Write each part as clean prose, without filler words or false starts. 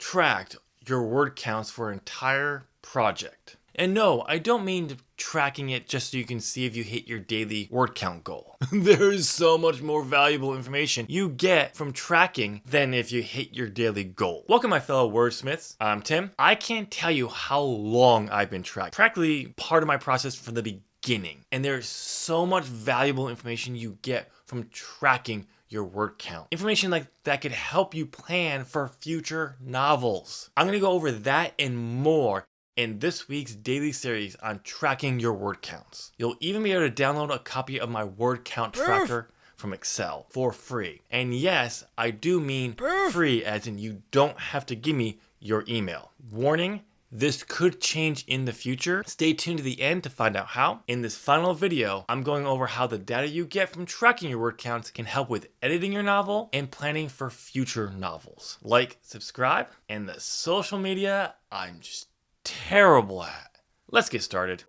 tracked your word counts for an entire project. And no, I don't mean tracking it just so you can see if you hit your daily word count goal. There is so much more valuable information you get from tracking than if you hit your daily goal. Welcome, my fellow wordsmiths. I'm Tim. I can't tell you how long I've been tracking. Practically part of my process from the beginning. And there's so much valuable information you get from tracking your word count. Information like that could help you plan for future novels. I'm gonna go over that and more in this week's daily series on tracking your word counts. You'll even be able to download a copy of my word count tracker from Excel for free. And yes, I do mean free, as in you don't have to give me your email. Warning, this could change in the future. Stay tuned to the end to find out how. In this final video, I'm going over how the data you get from tracking your word counts can help with editing your novel and planning for future novels. Like, subscribe, and the social media I'm just terrible at. Let's get started.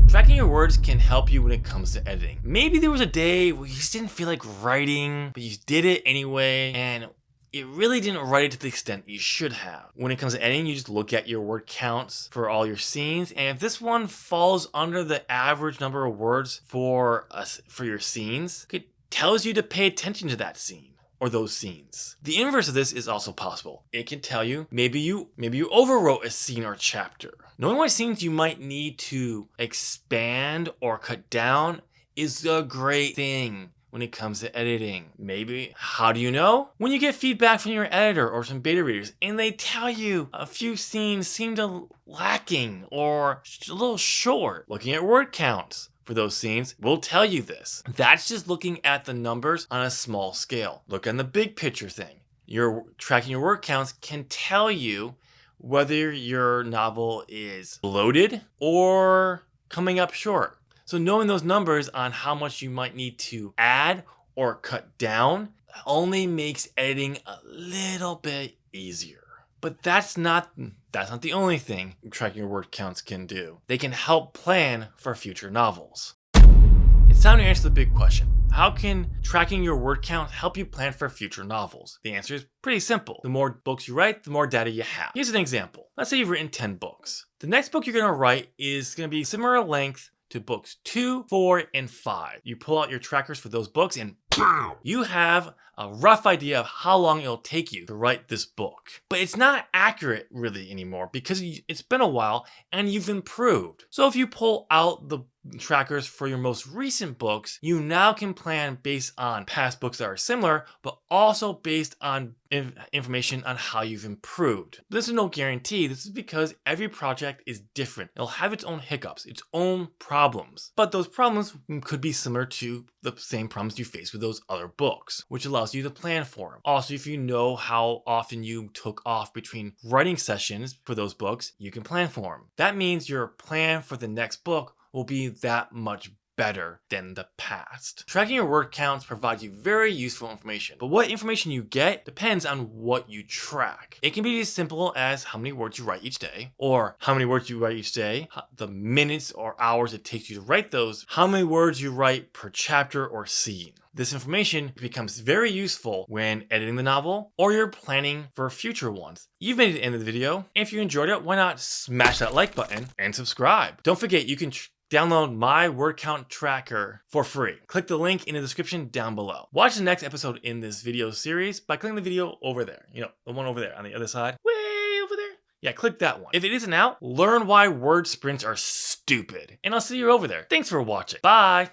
Tracking your words can help you when it comes to editing. Maybe there was a day where you just didn't feel like writing, but you did it anyway, and it really didn't write it to the extent you should have. When it comes to editing, you just look at your word counts for all your scenes, and if this one falls under the average number of words for your scenes, it tells you to pay attention to that scene or those scenes. The inverse of this is also possible. It can tell you maybe you overwrote a scene or chapter. Knowing what scenes you might need to expand or cut down is a great thing when it comes to editing. Maybe, how do you know? When you get feedback from your editor or some beta readers and they tell you a few scenes seem to lacking or a little short. Looking at word counts for those scenes will tell you this. That's just looking at the numbers on a small scale. Look on the big picture thing. Your tracking your word counts can tell you whether your novel is bloated or coming up short. So knowing those numbers on how much you might need to add or cut down only makes editing a little bit easier. But that's not the only thing tracking your word counts can do. They can help plan for future novels. It's time to answer the big question. How can tracking your word count help you plan for future novels? The answer is pretty simple. The more books you write, the more data you have. Here's an example. Let's say you've written 10 books. The next book you're gonna write is gonna be similar length to books 2, 4, and 5. You pull out your trackers for those books and you have a rough idea of how long it'll take you to write this book. But it's not accurate really anymore because it's been a while and you've improved. So if you pull out the trackers for your most recent books, you now can plan based on past books that are similar, but also based on information on how you've improved. This is no guarantee. This is because every project is different. It'll have its own hiccups, its own problems. But those problems could be similar to the same problems you face with those other books, which allows you to plan for them. Also, if you know how often you took off between writing sessions for those books, you can plan for them. That means your plan for the next book will be that much better than the past. Tracking your word counts provides you very useful information, but what information you get depends on what you track. It can be as simple as how many words you write each day, or how many words you write each day, the minutes or hours it takes you to write those, how many words you write per chapter or scene. This information becomes very useful when editing the novel or you're planning for future ones. You've made it to the end of the video. If you enjoyed it, why not smash that like button and subscribe? Don't forget, you can download my word count tracker for free. Click the link in the description down below. Watch the next episode in this video series by clicking the video over there. You know, the one over there on the other side. Way over there. Yeah, click that one. If it isn't out, learn why word sprints are stupid. And I'll see you over there. Thanks for watching. Bye.